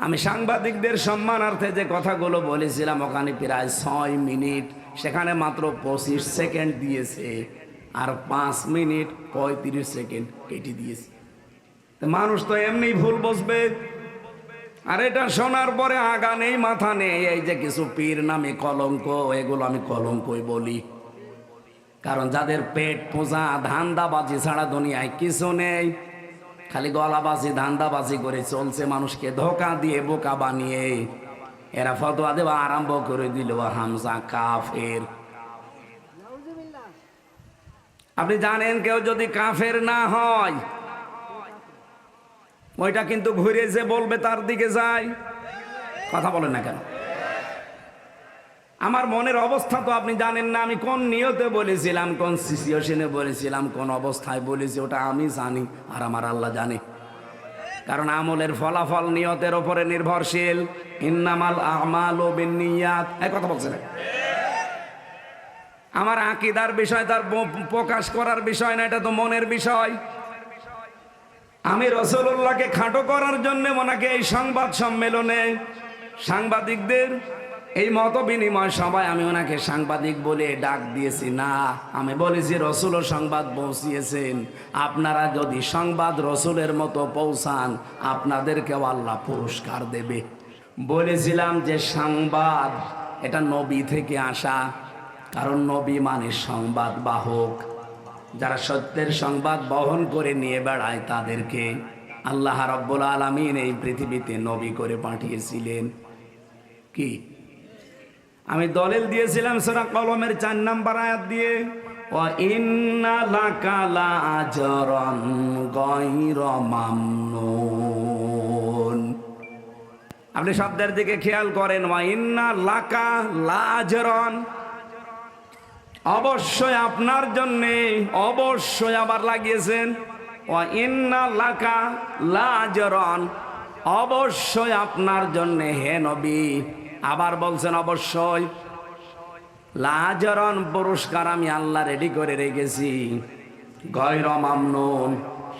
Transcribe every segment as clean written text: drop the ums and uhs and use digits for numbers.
আমি সাংবাদিকদের সম্মানার্থে যে কথাগুলো বলেছিলাম ওখানে প্রায় 6 মিনিট, সেখানে মাত্র 25 সেকেন্ড দিয়েছে, আর 5 মিনিট 35 সেকেন্ড কেটে দিয়েছে। মানুষ তো এমনি ভুল বসবে। আর এটা শোনার পরে আগা নেই মাথা নেই, এই যে কিছু পীর নামে কলঙ্ক, এগুলো আমি কলঙ্কই বলি। কারণ যাদের পেট পূজা ধান্দাবাজি ছাড়া দুনিয়ায় কিছু নেই, খালি গলাবাজি ধান্দাবাজি করে চলছে, মানুষকে ধোকা দিয়ে বোকা বানিয়ে এরা ফতোয়া দেওয়া আরম্ভ করে দিল হামজা কাফের। আপনি জানেন কেউ যদি কাফের না হয় ওইটা কিন্তু ঘুরে যে বলবে তার দিকে যায়। কথা বলেন না কেন? আমার মনের অবস্থা তো আপনি জানেন না, আমি কোন নিয়তে বলেছিলাম, কোন সিচুয়েশনে বলেছিলাম, কোন অবস্থায় বলেছি, ওটা আমি জানি আর আমার আল্লাহ জানে। কারণ আমলের ফলাফল নিয়তের উপরে নির্ভরশীল। ইন্নামাল আমালু বিন্নিয়াত, এই কথা বলছেন। আমার আকীদার বিষয় তার প্রকাশ করার বিষয় না, এটা তো মনের বিষয়। আমি রাসূলুল্লাহকে খাটো করার জন্য ওনাকে এই সংবাদ সম্মেলনে সাংবাদিকদের এই মত বিনিময় সভায় আমি ওনাকে সাংবাদিক বলে ডাক দিয়েছি না, আমি বলেছি রাসূলও সংবাদ পৌঁছিয়েছেন, আপনারা যদি সংবাদ রাসূলের মতো পৌঁছান আপনাদেরকেও আল্লাহ পুরস্কার দেবে। বলেছিলাম যে সংবাদ এটা নবী থেকে আসা, কারণ নবী মানে সংবাদ বাহক। যারা সত্যের সংবাদ বহন করে নিয়ে বেড়ায় তাদেরকে আল্লাহ রাব্বুল আলামিন এই পৃথিবীতে নবী করে পাঠিয়েছিলেন। কি আমি দলিল দিয়েছিলাম সূরা কলমের 4 নম্বর আয়াত দিয়ে, ওয়া ইন্না লাকা লা আজরান গায়রা মামনুন। আপনি শব্দের দিকে খেয়াল করেন, ওয়া ইন্না লাকা লা আজরান, অবশ্যই আপনার জন্যে, অবশ্যই আবার লাগিয়েছেন ওয়া ইন্না লাকা লা আজরান, অবশ্যই আপনার জন্যে হে নবী। আবার বলছেন অবশ্যই লা আজরান, পুরস্কার আমি আল্লাহ রেডি করে রেখেছি। গায়রা মামনুন,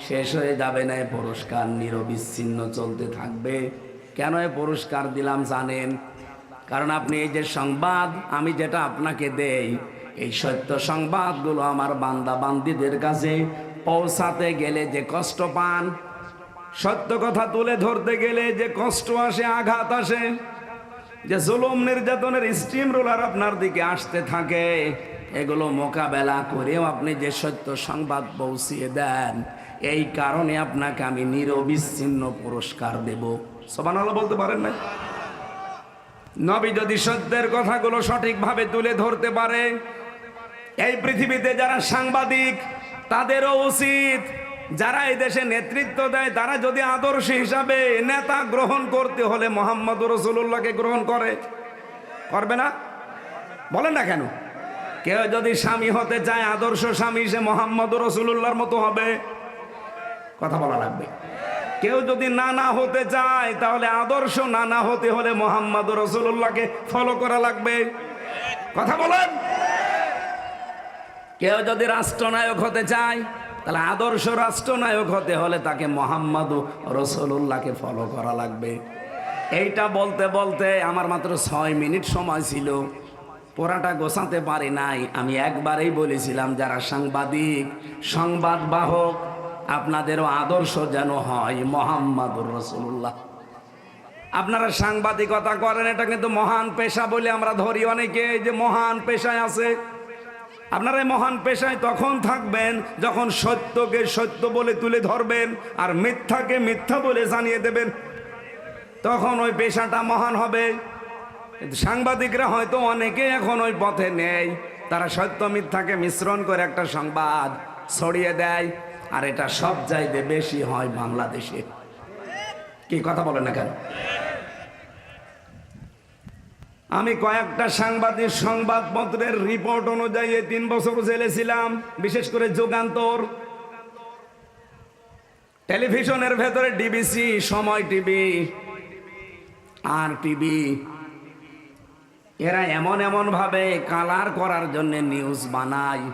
শেষ হয়ে যাবে না এই পুরস্কার, নিরবিচ্ছিন্ন চলতে থাকবে। কেন এই পুরস্কার দিলাম জানেন? কারণ আপনি এই যে সংবাদ আমি যেটা আপনাকে দেই, এই সত্য সংবাদগুলো আমার বান্দা বান্দীদের কাছে পৌঁছাতে গেলে যে কষ্ট পান, সত্য কথা তুলে ধরতে গেলে যে কষ্ট আসে, আঘাত আসে, যে জুলুম নির্যাতনের স্টিম রোলার আপনার দিকে আসতে থাকে, এগুলো মোকাবেলা করেও আপনি যে সত্য সংবাদ পৌঁছিয়ে দেন, এই কারণে আপনাকে আমি নিরবিচ্ছিন্ন পুরস্কার দেব। সুবহানাল্লাহ বলতে পারেন না? নবী যদি সত্যের কথাগুলো সঠিকভাবে তুলে ধরতে পারে, এই পৃথিবীতে যারা সাংবাদিক তাদেরও উচিত, যারা এই দেশে নেতৃত্ব দেয় তারা যদি আদর্শ হিসাবে নেতা গ্রহণ করতে হলে মুহাম্মদুর রাসূলুল্লাহকে গ্রহণ করবে না? বলেন না কেন? কেউ যদি স্বামী হতে চায় আদর্শ স্বামী, সে মুহাম্মদুর রাসূলুল্লাহর মতো হবে। কথা বলা লাগবে। কেউ যদি নানা হতে চায় তাহলে আদর্শ নানা হতে হলে মুহাম্মদুর রাসূলুল্লাহকে ফলো করা লাগবে। কথা বলেন। কেউ যদি রাষ্ট্রনায়ক হতে চায় তাহলে আদর্শ রাষ্ট্রনায়ক হতে হলে তাকে মুহাম্মদুর রাসূলুল্লাহকে ফলো করা লাগবে। এইটা বলতে বলতে আমার মাত্র 6 মিনিট সময় ছিল, পুরাটা গোছাতে পারি নাই। আমি একবারেই বলেছিলাম যারা সাংবাদিক, সংবাদ বাহক, আপনাদেরও আদর্শ যেন হয় মুহাম্মদুর রাসূলুল্লাহ। আপনারা সাংবাদিকতা করেন, এটা কিন্তু মহান পেশা বলে আমরা ধরি অনেকে, যে মহান পেশায় আছে। আপনারা এই মহান পেশায় তখন থাকবেন যখন সত্যকে সত্য বলে তুলে ধরবেন আর মিথ্যাকে মিথ্যা বলে জানিয়ে দেবেন, তখন ওই পেশাটা মহান হবে। সাংবাদিকরা হয়তো অনেকে এখন ওই পথে নেই, তারা সত্য মিথ্যাকে মিশ্রণ করে একটা সংবাদ ছড়িয়ে দেয়, আর এটা সব চাইতে বেশি হয় বাংলাদেশে। কি কথা বলেন না কেন? আমি কয়েকটা সাংবাদিক সংবাদপত্রের রিপোর্ট অনুযায়ী 3 বছর জেলে ছিলাম, বিশেষ করে যুগান্তর, টেলিভিশনের ভেতরে ডিবিসি, সময় টিভি, আর টিভি, এরা এমন এমন ভাবে কালার করার জন্য নিউজ বানায়।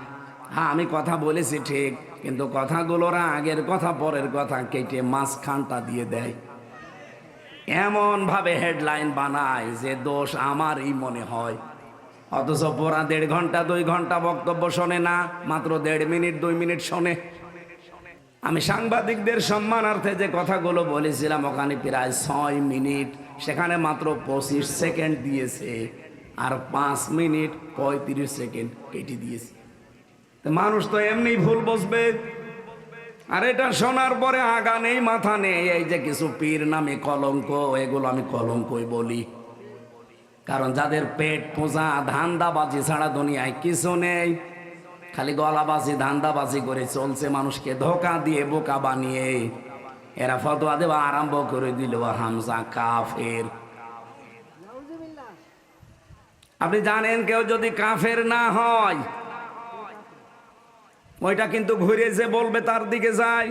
হ্যাঁ, আমি কথা বলেছি ঠিক, কিন্তু কথাগুলোরা আগের কথা পরের কথা কেটে মাঝখানটা দিয়ে দেয়। এমন ভাবে হেডলাইন বানায় যে দোষ আমারই মনে হয়, অথচ পুরা 1.5 ঘন্টা 2 ঘন্টা বক্তব্য শোনে না, মাত্র 1.5 মিনিট 2 মিনিট শোনে। আমি সাংবাদিকদের সম্মানার্থে যে কথাগুলো বলেছিলাম ওখানে প্রায় 6 মিনিট, সেখানে মাত্র 25 সেকেন্ড দিয়েছে, আর 5 মিনিট 35 সেকেন্ড কেটে দিয়েছে। তো মানুষ তো এমনি ভুল বসবে। আর এটা শোনার পরে আগা নেই মাথা নেই, এই যে কিছু পীর নামে কলঙ্ক, এগুলো আমি কলঙ্কই বলি। কারণ যাদের পেট পূজা ধান্দাবাজি ছাড়া দুনিয়ায় কিছু নেই, খালি গলাবাজি ধান্দাবাজি করে চলছে, মানুষকে ধোকা দিয়ে বোকা বানিয়ে এরা ফতোয়া দেওয়া আরম্ভ করে দিল, হামজা কাফের। আপনি জানেন কেউ যদি কাফের না হয়, ওইটা কিন্তু ঘুরে যে বলবে তার দিকে যায়।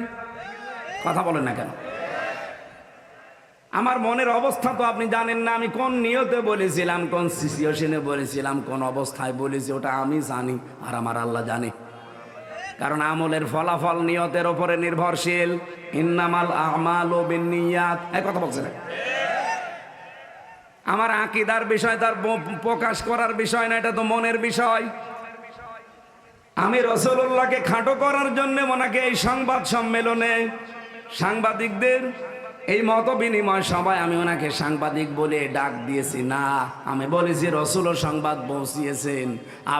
কথা বলেন না কেন? আমার মনের অবস্থা তো আপনি জানেন না, আমি কোন নিয়তে বলেছিলাম, কোন সিচুয়েশনে বলেছিলাম, কোন অবস্থায় বলেছি, ওটা আমি জানি আর আমার আল্লাহ জানে। কারণ আমলের ফলাফল নিয়তের উপরে নির্ভরশীল। ইন্নামাল আমালু বিন্নিয়াত, এই কথা বলছেন। আমার আকীদার বিষয় তার প্রকাশ করার বিষয় না, এটা তো মনের বিষয়। আমি রাসূলুল্লাহকে খাটো করার জন্য ওনাকে এই সংবাদ সম্মেলনে সাংবাদিকদের এই মত বিনিময় সভায় আমি ওনাকে সাংবাদিক বলে ডাক দিয়েছি না, আমি বলেছি রসুল সংবাদ পৌঁছিয়েছেন,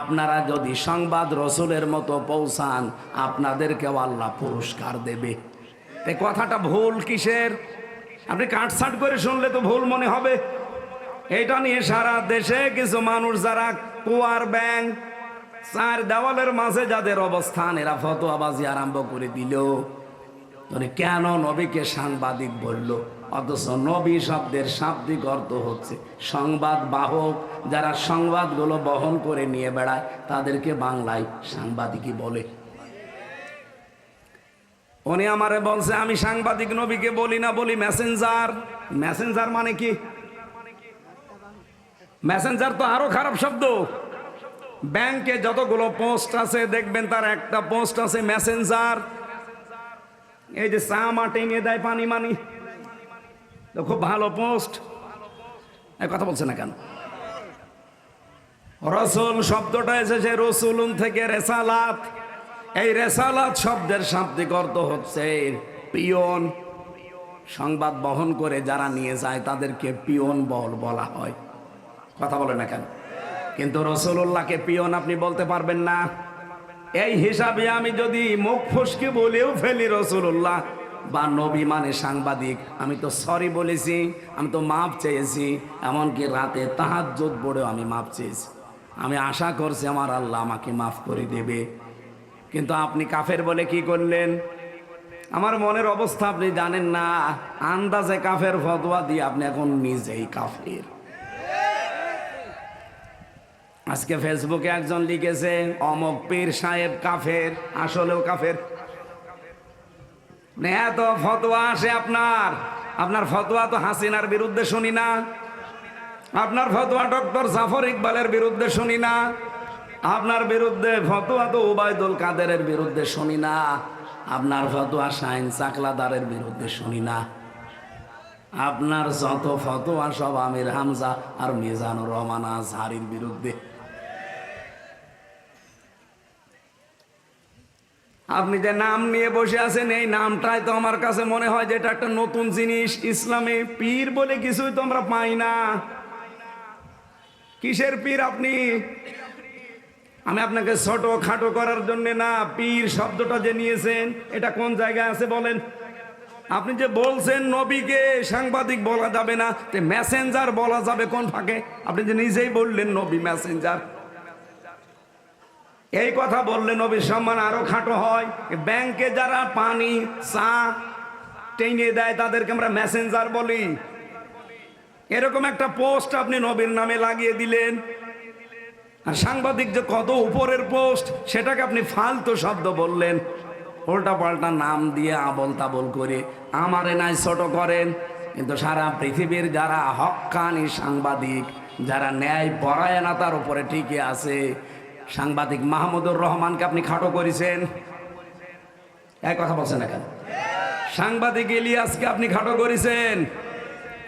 আপনারা যদি সংবাদ রসুলের মতো পৌঁছান আপনাদেরকেও আল্লাহ পুরস্কার দেবে। এই কথাটা ভুল কিসের? আপনি কাটছাট করে শুনলে তো ভুল মনে হবে। এটা নিয়ে সারা দেশে কিছু মানুষ যারা কুয়ার ব্যাং, চার দেওয়ালের মাঝে যাদের অবস্থান, এরা ফতোয়াবাজি আরম্ভ করে দিল। কেন নবীকে সাংবাদিক বলল? অথচ নবী শব্দের শাব্দিক অর্থ হচ্ছে সংবাদ বাহক। যারা সংবাদগুলো বহন করে নিয়ে বেড়ায় তাদেরকে বাংলায় সাংবাদিকই বলে। উনি আমারে বলছে আমি সাংবাদিক নবীকে বলি না, বলি মেসেঞ্জার। মেসেঞ্জার মানে কি? মেসেঞ্জার তো আরো খারাপ শব্দ। ব্যাংকে যতগুলো পোস্ট আছে দেখবেন তার একটা পোস্ট আছে মেসেঞ্জার। এই যে চা মাটি নিয়ে দেয় পানি মানি, খুব ভালো পোস্ট। এই কথা বলছে না কেন? রসুল শব্দটা এসেছে রসুলুন থেকে রেসালাত। এই রেসালাত শব্দের শাব্দিক অর্থ হচ্ছে পিয়ন। সংবাদ বহন করে যারা নিয়ে যায় তাদেরকে পিয়ন বলা হয়। কথা বলে না কেন? কিন্তু রসুলুল্লাহকে পিয়ন আপনি বলতে পারবেন না। এই হিসাবে আমি যদি মুখ ফসকে বলেও ফেলি রসুল্লাহ বা নবী মানে সাংবাদিক, আমি তো সরি বলেছি, আমি তো মাপ চেয়েছি। এমনকি রাতে তাহাজ্জুদ পড়েও আমি মাপ চেয়েছি। আমি আশা করছি আমার আল্লাহ আমাকে মাফ করে দেবে। কিন্তু আপনি কাফের বলে কি করলেন? আমার মনের অবস্থা আপনি জানেন না। আন্দাজে কাফের ফতোয়া দিয়ে আপনি এখন নিজেই কাফের। আজকে ফেসবুকে একজন লিখেছে অমক পীর সাহেব কাফের, আসলেও কাফের। এত ফতোয়া আসে আপনার ফতোয়া তো হাসিনার বিরুদ্ধে শুনি না, আপনার ফতোয়া ডক্টর জাফর ইকবালের বিরুদ্ধে শুনি না, আপনার বিরুদ্ধে ফতোয়া তো ওবায়দুল কাদেরের বিরুদ্ধে শুনি না, আপনার ফতোয়া শাহিন চাকলাদারের বিরুদ্ধে শুনি না। আপনার যত ফতোয়া সব আমির হামজা আর মিজানুর রহমান আজহারীর বিরুদ্ধে। আপনি যে নাম নিয়ে বসে আছেন, এই নামটাই তো আমার কাছে মনে হয় যে এটা একটা নতুন জিনিস। ইসলামে পীর বলে কিছুই তো আমরা পাই না। কিসের পীর আপনি? আমি আপনাকে ছোট খাটো করার জন্য না, পীর শব্দটা যে নিয়েছেন এটা কোন জায়গায় আছে বলেন? আপনি যে বলছেন নবীকে সাংবাদিক বলা যাবে না, মেসেঞ্জার বলা যাবে কোন ফাঁকে? আপনি যে নিজেই বললেন নবী মেসেঞ্জার। এই কথা বললে নবীর সম্মান আরো খাটো হয়। ব্যাংকে যারা পানি চা টেনে দেয় তাদেরকে আমরা মেসেঞ্জার বলি। এরকম একটা পোস্ট আপনি নবীর নামে লাগিয়ে দিলেন। আর সাংবাদিক যে কত উপরের পোস্ট, সেটাকে আপনি ফালতু শব্দ বললেন। উল্টা পাল্টা নাম দিয়ে আবল তাবল করে আমারে নাই ছোট করেন। কিন্তু সারা পৃথিবীর যারা হক্কানি সাংবাদিক, যারা ন্যায় পরায়ণতার উপরে টিকে আছে, সাংবাদিক মাহমুদুর রহমানকে আপনি খাটো করেছেন। এক কথা বলছেন না কেন? সাংবাদিক ইলিয়াসকে আপনি খাটো করেছেন।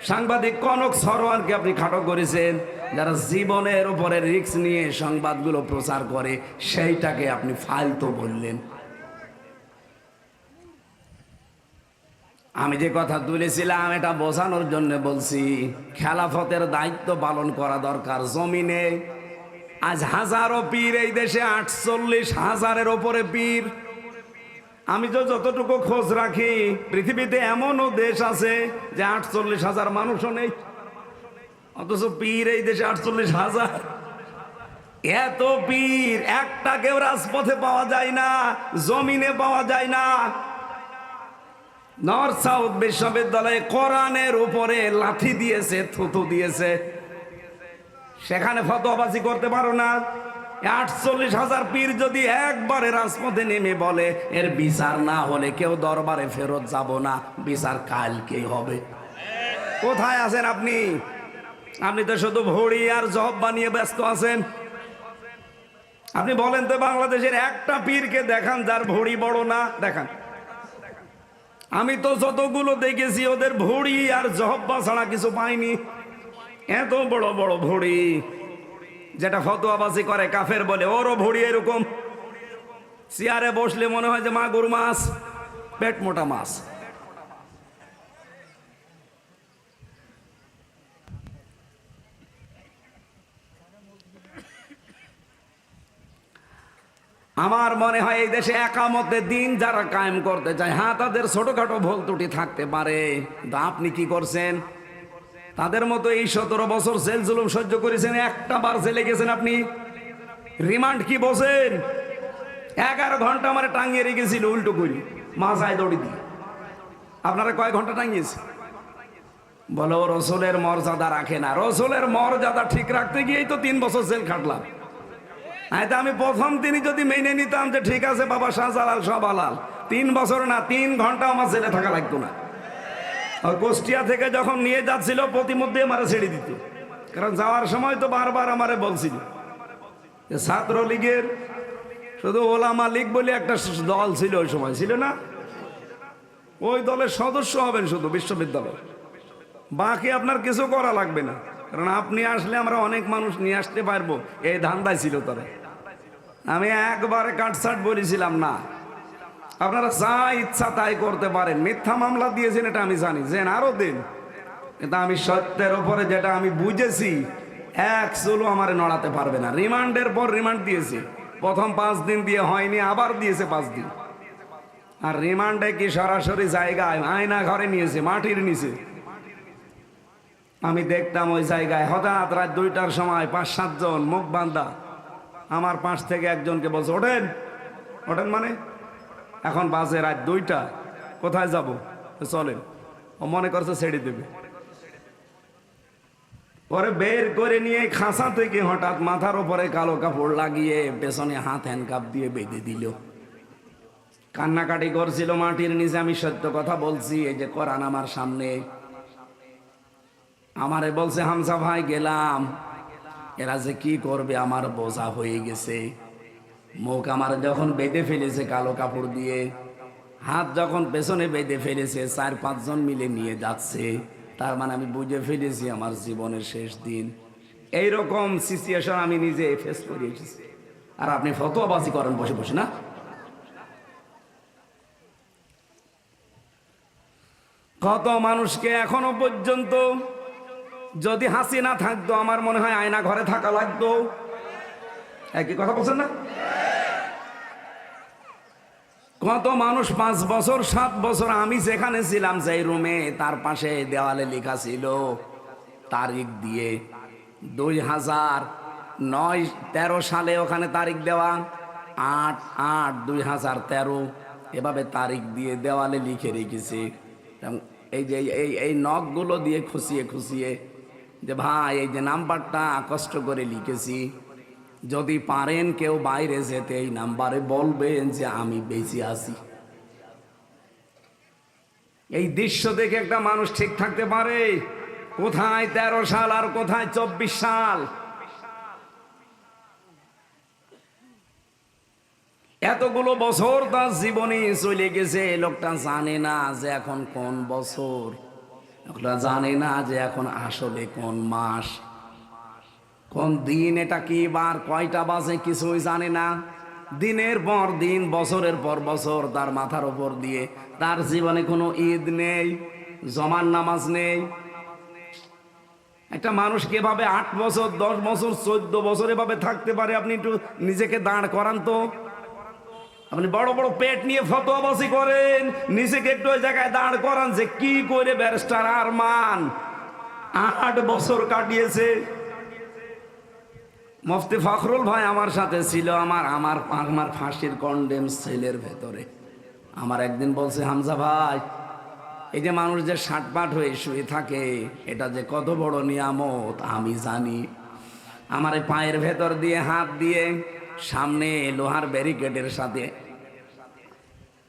সাংবাদিক কনক সরোয়ারকে আপনি খাটো করেছেন। যারা জীবনের উপরে রিস্ক নিয়ে সংবাদগুলো প্রচার করে সেইটাকে আপনি ফালতু বললেন। আমি যে কথা তুলেছিলাম এটা বোঝানোর জন্য বলছি, খেলাফতের দায়িত্ব পালন করা দরকার জমিনে। আজ হাজারো পীর এই দেশে, 48,000-এর ওপরে পীর। আমি তো যতটুকু খোঁজ রাখি পৃথিবীতে এমনও দেশ আছে যে 48,000 মানুষও নেই, অথচ পীর এই দেশে 48,000। এত পীর, একটা কেউ রাজপথে পাওয়া যায় না, জমিনে পাওয়া যায় না। নর্থ সাউথ বিশ্ববিদ্যালয়ে কোরআনের উপরে লাঠি দিয়েছে, থুতু দিয়েছে, সেখানে ফতোয়াবাজি করতে পারো না। 48,000 পীর যদি একবারে রাজপথে নেমে বলে এর বিচার না হলে কেউ দরবারে ফেরত যাব না, বিচার কালকেই হবে। কোথায় আছেন আপনি? আপনি তো শুধু ভড়ি আর জব বানিয়ে ব্যস্ত আছেন। আপনি বলেন তো বাংলাদেশের একটা পীরকে দেখান যার ভড়ি বড় না, দেখান। আমি তো যতগুলো দেখেছি ওদের ভড়ি আর জহব্বা ছাড়া কিছু পাইনি। এত বড় বড় ভড়ি, যেটা ফতোয়াবাজি করে কাফের বলে, ওরও ভড়ি এরকম। চেয়ারে বসলে মনে হয় যে মাগুর মাছ, পেট মোটা মাছ। আমার মনে হয় এই দেশে একামতে দিন যারা কায়েম করতে চায়, হ্যাঁ তাদের ছোটখাটো ভুল ত্রুটি থাকতে পারে, কিন্তু আপনি কি করছেন? তাদের মতো এই 17 বছর জেল জুলুম সহ্য করেছেন, একটা বার জেলে গেছেন আপনি? রিমান্ড কি বোঝেন? 11 ঘন্টা আমার টাঙিয়ে রেখেছিল উল্টো করি, মাথায় দড়ি দিয়ে। আপনারা কয় ঘন্টা টাঙিয়েছে? বলো রসুলের মর্যাদা রাখে না। রসুলের মর্যাদা ঠিক রাখতে গিয়েই তো 3 বছর জেল খাটলাম। আমি প্রথম তিনি যদি মেনে নিতাম যে ঠিক আছে বাবা শাহজালাল সব হালাল, 3 বছর না 3 ঘন্টা আমার জেলে থাকা লাগতো না। কুষ্টিয়া থেকে যখন নিয়ে যাচ্ছিল প্রতিমধ্যে আমারে ছেড়ে দিত, কারণ যাওয়ার সময় তো বারবার আমারে বলছিল ছাত্রলীগের শুধু ওলামা লীগ বলে একটা দল ছিল, ওই সময় ছিল না, ওই দলের সদস্য হবেন শুধু বিশ্ববিদ্যালয়, বাকি আপনার কিছু করা লাগবে না, কারণ আপনি আসলে আমরা অনেক মানুষ নিয়ে আসতে পারবো, এই ধান্দায় ছিল তারা। আমি একবারে কাটছাট বলেছিলাম না, আপনারা যা ইচ্ছা তাই করতে পারেন। মিথ্যা মামলা দিয়েছেন এটা আমি জানি, যে আরো দিন, কিন্তু আমি সত্যের উপরে যেটা আমি বুঝেছি, এক চুলও আমার নড়াতে পারবে না। রিমান্ডের পর রিমান্ড দিয়েছে, প্রথম 5 দিন দিয়ে হয়নি, আবার দিয়েছে 5 দিন। আর রিমান্ডে কি সরাসরি জায়গায় আয়না ঘরে নিয়েছে, মাটির নিচে। আমি দেখতাম ওই জায়গায় হঠাৎ রাত 2টার সময় 5-7 জন মুখ বান্ধা আমার পাশ থেকে একজনকে বলছে ওঠেন ওঠেন, মানে এখন বাজে রাত 2টা, কোথায় যাব, চলেন। ও মনে করছে ছেড়ে দেবে, পরে বের করে নিয়ে খাঁচা থেকে হঠাৎ মাথার উপরে কালো কাপড় লাগিয়ে পেছনে হাত হ্যান্ডকাপ দিয়ে বেঁধে দিল। কান্নাকাটি করছিল মাটির নিচে। আমি সত্য কথা বলছি, এই যে কোরআন আমার সামনে। আমারে বলছে হামজা ভাই গেলাম, এরা যে কি করবে আমার বোঝা হয়ে গেছে। মুখ আমার যখন বেঁধে ফেলেছে কালো কাপড় দিয়ে, হাত যখন পেছনে বেঁধে ফেলেছে, 4-5 জন মিলে নিয়ে যাচ্ছে, তার মানে আমি বুঝে ফেলেছি আমার জীবনের শেষ দিন। এইরকম সিচুয়েশন আমি নিজে ফেস করে এসেছি। আর আপনি ফতোয়াবাজি করেন বসে বসে না। কত মানুষকে এখনো পর্যন্ত, যদি হাসিনা থাকতো আমার মনে হয় আয়না ঘরে থাকা লাগতো। একই কথা বলছেন না? কত মানুষ 5 বছর 7 বছর, আমি যেখানে ছিলাম যে রুমে, তার পাশে দেওয়ালে লেখা ছিল তারিখ দিয়ে 2009-13 সালে ওখানে তারিখ দেওয়া, 8-8-2013 এভাবে তারিখ দিয়ে দেওয়ালে লিখে রেখেছে। এই যে এই নখগুলো দিয়ে খুশিয়ে খুশিয়ে যে ভাই এই যে নাম্বারটা কষ্ট করে লিখেছি, যদি পারেন কেউ বাইরে যেতে এই নাম্বারে বলবেন যে আমি বেঁচে আছি। এই দৃশ্য দেখে একটা মানুষ ঠিক থাকতে পারে? কোথায় 13 সাল আর কোথায় 24 সাল? এতগুলো বছর তার জীবনে চলে গেছে, লোকটা জানে না যে এখন কোন বছর। ওরা জানে না যে এখন আসলে কোন মাস, কোন দিন, এটা কি বার, কয়টা বাজে, কিছুই জানে না। দিনের পর দিন, বছরের পর বছর তার মাথার উপর দিয়ে, তার জীবনে কোনো ঈদ নেই, জমার নামাজ নেই। একটা মানুষ কিভাবে 8 বছর, 10 বছর, 14 বছর এভাবে থাকতে পারে? আপনি একটু নিজেকে দাঁড় করান তো। আপনি বড় বড় পেট নিয়ে ফতোয়াবাজি করেন, নিজেকে একটু ওই জায়গায় দাঁড় করান যে কি করে ব্যারিস্টার আরমান 8 বছর কাটিয়েছে। মুফতি ফখরুল ভাই আমার সাথে ছিল আমার ফাঁসির কন্ডেম সেলের ভেতরে। আমার একদিন বলছে, হামজা ভাই, এই যে মানুষ যে ষাটপাট হয়ে শুয়ে থাকে, এটা যে কত বড় নিয়ামত আমি জানি। আমার এই পায়ের ভেতর দিয়ে হাত দিয়ে সামনে লোহার ব্যারিকেডের সাথে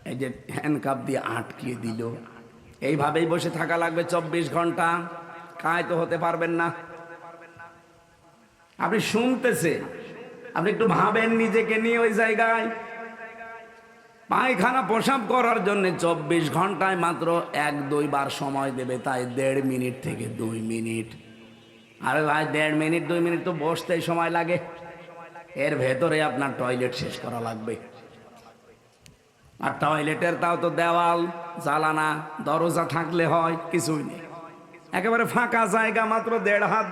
এই যে হ্যান্ডকাপ দিয়ে আটকিয়ে দিল। এইভাবেই বসে থাকা লাগবে 24 ঘন্টা, কায় তো হতে পারবেন না। আপনি শুনতেছেন, আপনি একটু ভাবেন নিজেকে নিয়ে ওই জায়গায়। পায়খানা প্রসাব করার জন্য 24 ঘন্টায় মাত্র 1-2 বার সময় দেবে, তাই 1.5 মিনিট থেকে 2 মিনিট। আরে ভাই, 1.5 মিনিট 2 মিনিট তো বসতেই সময় লাগে, এর ভেতরে আপনার টয়লেট শেষ করা লাগবে। আর টয়লেটের তাও তো দেওয়াল, জালানা, দরজা থাকলে হয়, কিছুই নেই। একেবারে ফাঁকা জায়গা, মাত্র 1.5 হাত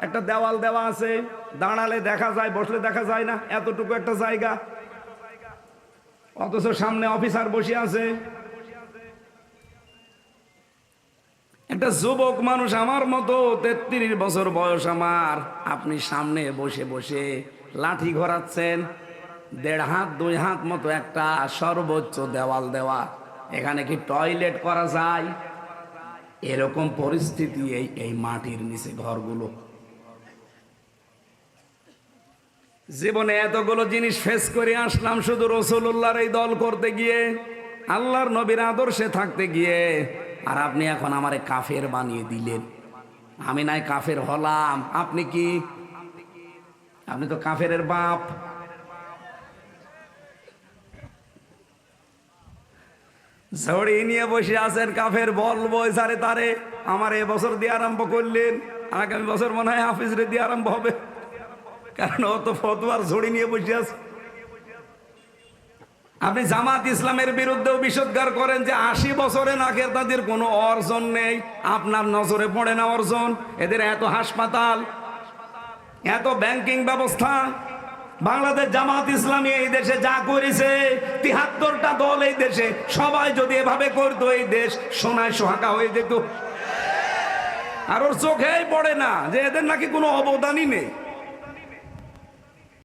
একটা দেওয়াল দেওয়া আছে, দাঁড়ালে দেখা যায়, বসলে দেখা যায় না, এতটুকু একটা জায়গা। অথচ সামনে অফিসার বসে আছে। একটা যুবক মানুষ আমার মতো, 33 বছর বয়স আমার, আপনি সামনে বসে বসে লাঠি ঘোরাচ্ছেন। 1.5 হাত 2 হাত মতো একটা সর্বোচ্চ দেওয়াল দেওয়া, এখানে কি টয়লেট করা যায়? এরকম পরিস্থিতি এই মাটির নিচে ঘরগুলো। জীবনে এতগুলো জিনিস ফেস করে আসলাম শুধু রাসূলুল্লাহর এই দল করতে গিয়ে, আল্লাহর নবীর আদর্শে থাকতে গিয়ে। আর আপনি এখন আমারে কাফের বানিয়ে দিলেন। আমি নাই কাফের হলাম, আপনি কি? আপনি তো কাফেরের বাপ। ঝড়ি নিয়ে বসে আছেন, কাফের বলবো সারে তারে। আমার এবছর দিয়ে আরম্ভ করলেন, আগামী বছর মনে হয় হাফিজরে দিয়ে আরম্ভ হবে, কারণ ও তো ফতোয়ার ঝড়ি নিয়ে বসে আছে। আপনি জামাত ইসলামের বিরুদ্ধেও বিষোদ্গার করেন যে 80 বছরে নাকের তাদের কোনো অর্জন নেই। আপনার নজরে পড়ে না অর্জন? এদের এত হাসপাতাল, এত ব্যাংকিং ব্যবস্থা। বাংলাদেশ জামাত ইসলামী এই দেশে যা করেছে, 73টা দল এই দেশে, সবাই যদি এভাবে করতো, এই দেশ সোনায় সোহাগা হয়ে যেত। আর ওর চোখেই পড়ে না যে এদের নাকি কোনো অবদানই নেই।